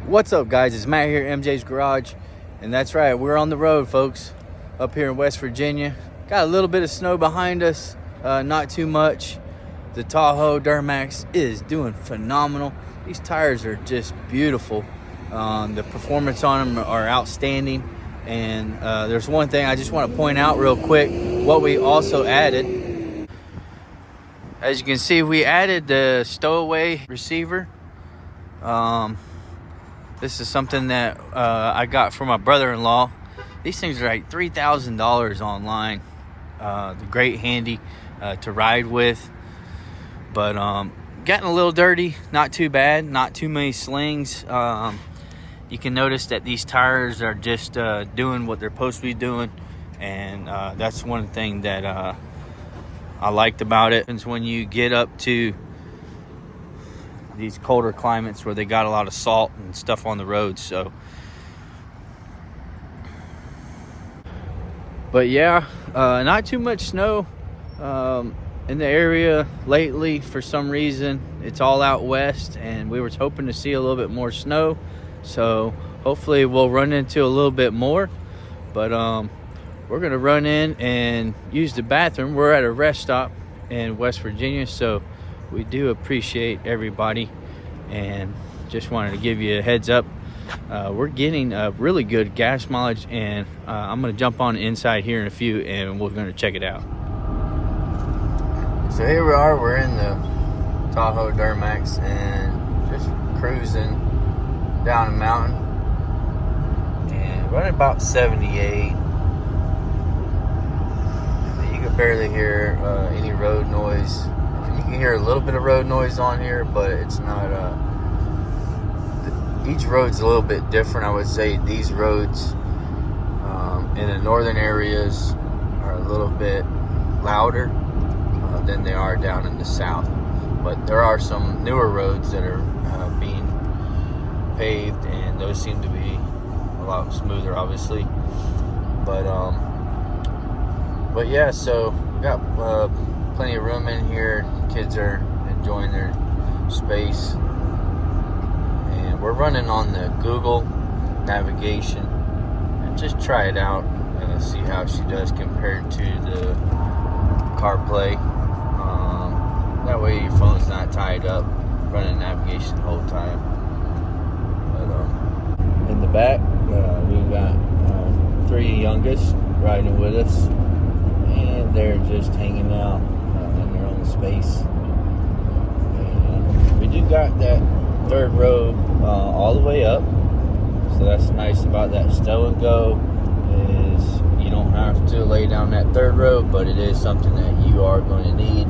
What's up, guys? It's Matt here, MJ's Garage. And that's right, we're on the road, folks, up here in West Virginia. Got a little bit of snow behind us, not too much. The Tahoe Duramax is doing phenomenal. These tires are just beautiful. The performance on them are outstanding. And there's one thing I just want to point out real quick, what we also added. As you can see, we added the stowaway receiver. This is something that I got from my brother-in-law. These things are like $3,000 online. They're great, handy to ride with. But getting a little dirty, not too bad, not too many slings. You can notice that these tires are just doing what they're supposed to be doing. And that's one thing that I liked about it. Is when you get up to these colder climates where they got a lot of salt and stuff on the roads. So, but yeah, not too much snow in the area lately. For some reason, it's all out west, and we were hoping to see a little bit more snow. So hopefully we'll run into a little bit more. But we're gonna run in and use the bathroom. We're at a rest stop in West Virginia, so we do appreciate everybody, and just wanted to give you a heads up. We're getting a really good gas mileage, and I'm going to jump on inside here in a few, and we're going to check it out. So here we are. We're in the Tahoe Duramax and just cruising down a mountain, and running about 78. You can barely hear any road noise. You can hear a little bit of road noise on here, but it's not each road's a little bit different. I would say these roads in the northern areas are a little bit louder than they are down in the south. But there are some newer roads that are being paved, and those seem to be a lot smoother, obviously. But yeah, so we got plenty of room in here. Kids are enjoying their space, and we're running on the Google navigation, and just try it out and see how she does compared to the CarPlay. That way your phone's not tied up running navigation the whole time. But in the back, we've got three youngest riding with us, and they're just hanging out in their own space. And we do got that third row all the way up, so that's nice about that Stowngo, is you don't have to lay down that third row, but it is something that you are going to need,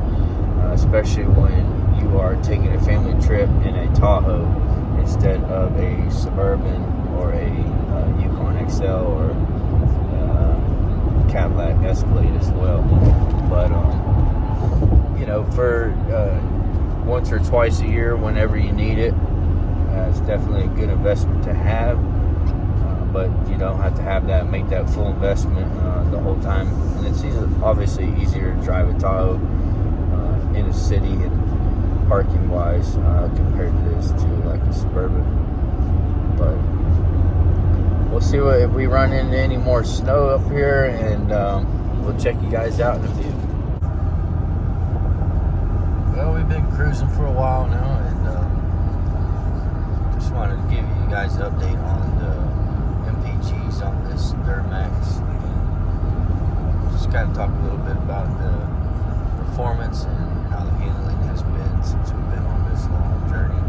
especially when you are taking a family trip in a Tahoe instead of a Suburban or a Yukon XL or Cadillac Escalade as well. But you know, for once or twice a year, whenever you need it, it's definitely a good investment to have. But you don't have to have that, make that full investment the whole time. And it's obviously easier to drive a Tahoe in a city and parking wise compared to this to like a Suburban. But we'll see if we run into any more snow up here, and we'll check you guys out in a few. Well, we've been cruising for a while now, and just wanted to give you guys an update on the MPGs on this Duramax. And just kind of talk a little bit about the performance and how the handling has been since we've been on this long journey.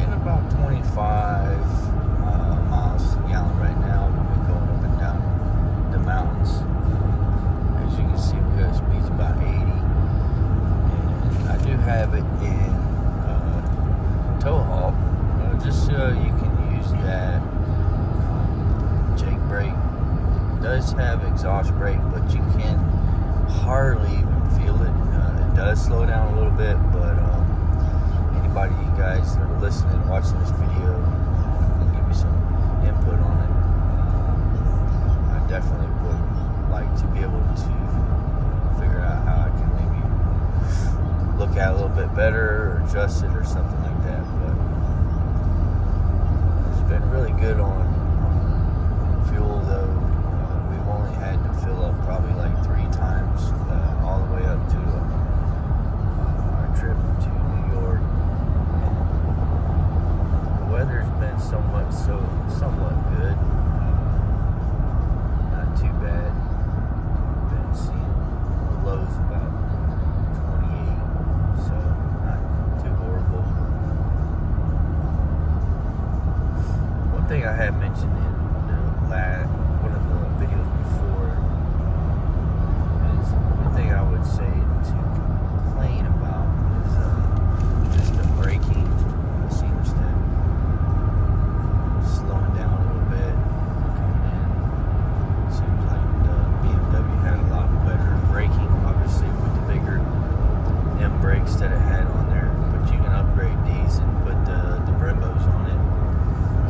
In about 25 miles a gallon right now. We've been going up and down the mountains. As you can see, we got speeds about 80. And I do have it in tow haul, just so you can use that Jake brake. It does have exhaust brake, but you can't hardly even feel it. It does slow down a little bit, but anybody, you guys that are listening and watching this video, can give me some input on it. I definitely would like to be able to figure out how I can maybe look at it a little bit better or adjust it or something like that. But somewhat good. Not too bad. Been seeing lows about 28, so not too horrible. One thing I had mentioned in one of the videos before is one thing I would say to complain about is just the braking seems to slowing down a little bit coming in. Seems like the BMW had a lot better braking, obviously with the bigger M brakes that it had on there, but you can upgrade these and put the Brembos on it,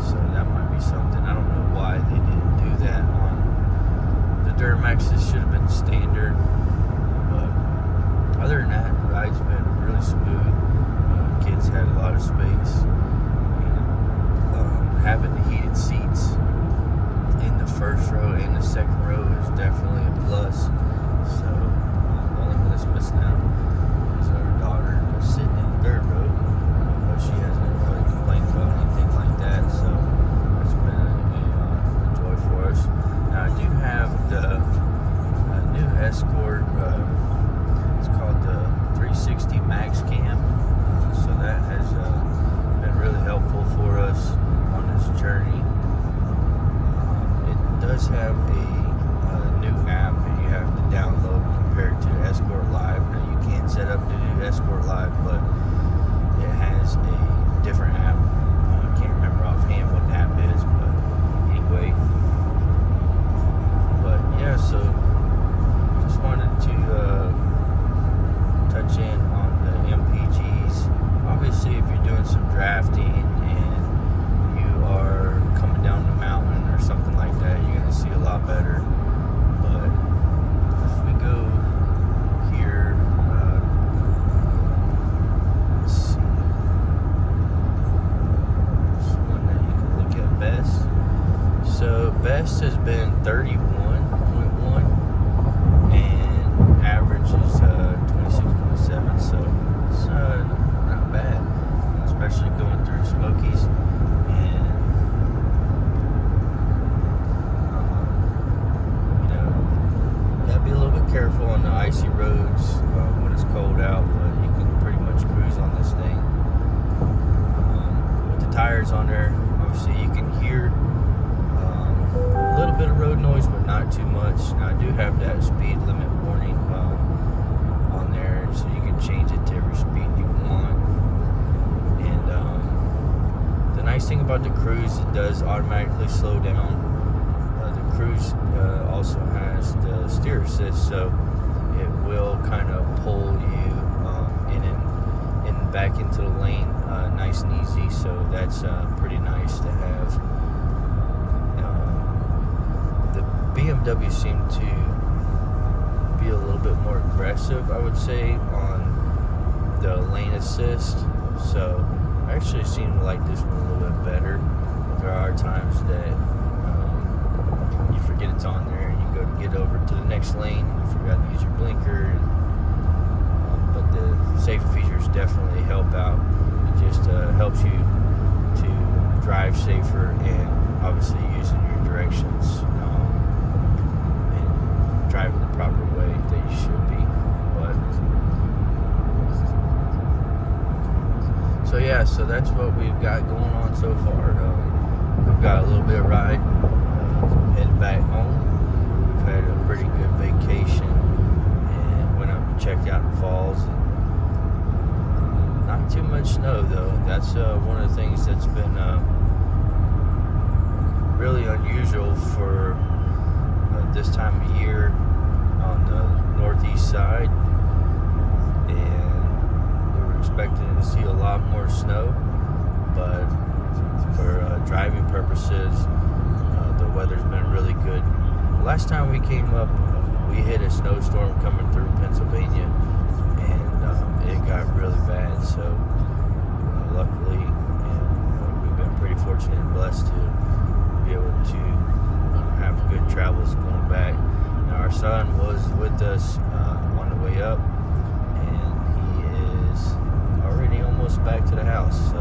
so that might be something. I don't know why they didn't do that on the Duramaxes. Should have been standard, but other than that, the ride's been really smooth. Kids had a lot of space. Having the heated seats in the first row and the second row is definitely a plus. So the only one that's missing out is our daughter sitting in the third row, but she hasn't really complained about anything like that. So it's been a joy for us. Now I do have the new Escort. It's called the 360 Max Cam. So that has been really helpful for us on this journey. It does have a new app that you have to download compared to Escort Live. Now you can set up to do Escort Live, but it has a different app. I can't remember offhand what the app is, but anyway. But yeah, so just wanted to touch in on the MPGs. Obviously, if you're doing some drafting and you are coming down the mountain or something like that, you're going to see a lot better. But if we go here, let's see. There's one that you can look at best. So best has been 31.1 and average is 26.7. So it's not bad, especially going through Smokies. And gotta be a little bit careful on the icy roads when it's cold out, but you can pretty much cruise on this thing. With the tires on there, obviously you can hear a little bit of road noise, but not too much. Now I do have that speed limit warning on there, so you can change it to every speed you want. And the nice thing about the cruise, it does automatically slow down. The cruise also has the steer assist, so it will kind of pull you in and back into the lane nice and easy. So that's pretty nice to have. The BMW seemed to be a little bit more aggressive, I would say, on the lane assist. So I actually seem to like this one a little bit better. There are times that you forget it's on there and you go to get over to the next lane, you forgot to use your blinker. But the safety features definitely help out. It just helps you to drive safer and obviously using your directions and driving the proper way that you should be. But so yeah, so that's what we've got going on so far. We've got a little bit of ride heading back home. We've had a pretty good vacation and went up and checked out the falls. Not too much snow though. That's one of the things that's been really unusual for this time of year on the northeast side, and we were expecting to see a lot more snow, but for driving purposes, the weather's been really good. Last time we came up, we hit a snowstorm coming through Pennsylvania, and it got really bad. So luckily, we've been pretty fortunate and blessed to be able to have good travels going back. Now our son was with us on the way up, and he is already almost back to the house. So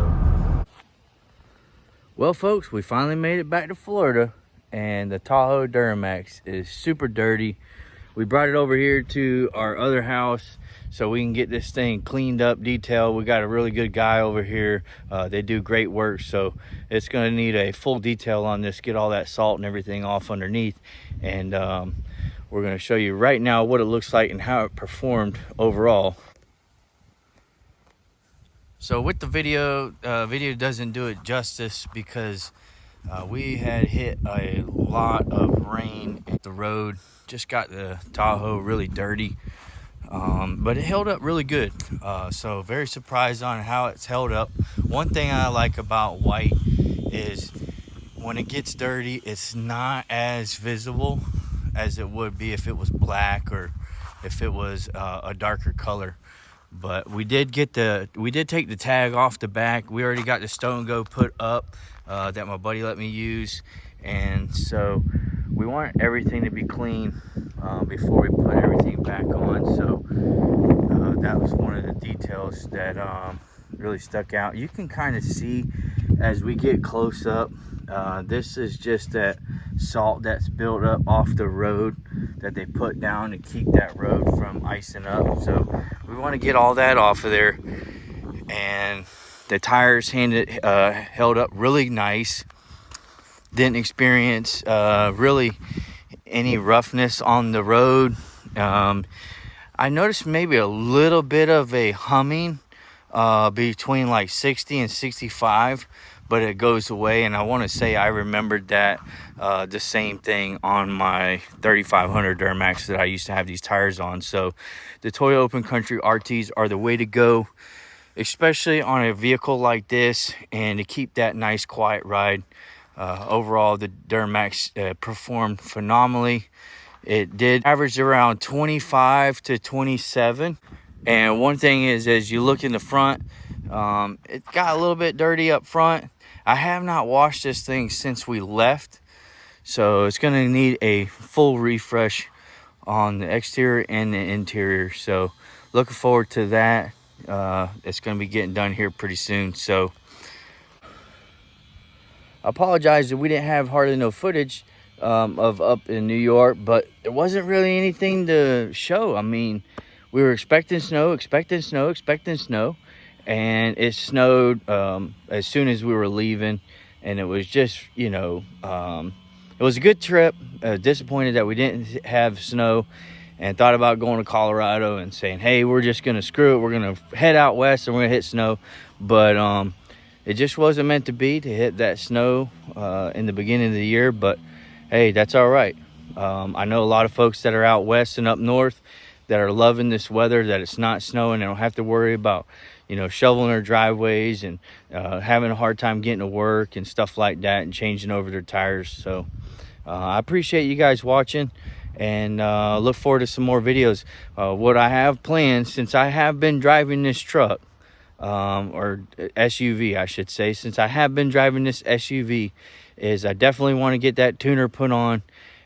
Well, folks, we finally made it back to Florida, and the Tahoe Duramax is super dirty. We brought it over here to our other house so we can get this thing cleaned up, detailed. We got a really good guy over here. They do great work, so it's going to need a full detail on this, get all that salt and everything off underneath. And we're going to show you right now what it looks like and how it performed overall. So with the video, video doesn't do it justice because we had hit a lot of rain. The road just got the Tahoe really dirty, but it held up really good. So very surprised on how it's held up. One thing I like about white is when it gets dirty, it's not as visible as it would be if it was black or if it was a darker color. But we did take the tag off the back. We already got the Stowngo put up that my buddy let me use, and so we want everything to be clean before we put everything back on. So that was one of the details that really stuck out. You can kind of see as we get close up, this is just that salt that's built up off the road that they put down to keep that road from icing up. So we want to get all that off of there, and the tires held up really nice. Didn't experience really any roughness on the road. I noticed maybe a little bit of a humming between like 60 and 65, but it goes away. And I want to say I remembered that the same thing on my 3500 Duramax that I used to have these tires on. So the Toyo Open Country RTs are the way to go, especially on a vehicle like this, and to keep that nice quiet ride. Overall, the Duramax performed phenomenally. It did average around 25 to 27. And one thing is, as you look in the front, it got a little bit dirty up front. I have not washed this thing since we left, so it's going to need a full refresh on the exterior and the interior. So looking forward to that. It's going to be getting done here pretty soon. So I apologize that we didn't have hardly no footage of up in New York, but there wasn't really anything to show. I mean, we were expecting snow, and it snowed as soon as we were leaving, and it was just, you know, it was a good trip. Disappointed that we didn't have snow, and thought about going to Colorado and saying, hey, we're just gonna screw it, we're gonna head out west and we're gonna hit snow. But it just wasn't meant to be, to hit that snow in the beginning of the year. But hey, that's all right. I know a lot of folks that are out west and up north that are loving this weather, that it's not snowing. They don't have to worry about, you know, shoveling their driveways and having a hard time getting to work and stuff like that, and changing over their tires. So I appreciate you guys watching, and look forward to some more videos. What I have planned, since I have been driving this truck, or SUV I should say, since I have been driving this SUV, is I definitely want to get that tuner put on,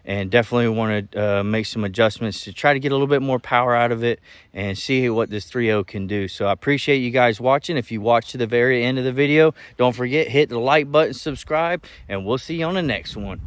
and definitely want to make some adjustments to try to get a little bit more power out of it and see what this 3.0 can do. So I appreciate you guys watching. If you watched to the very end of the video, don't forget, hit the like button, subscribe, and we'll see you on the next one.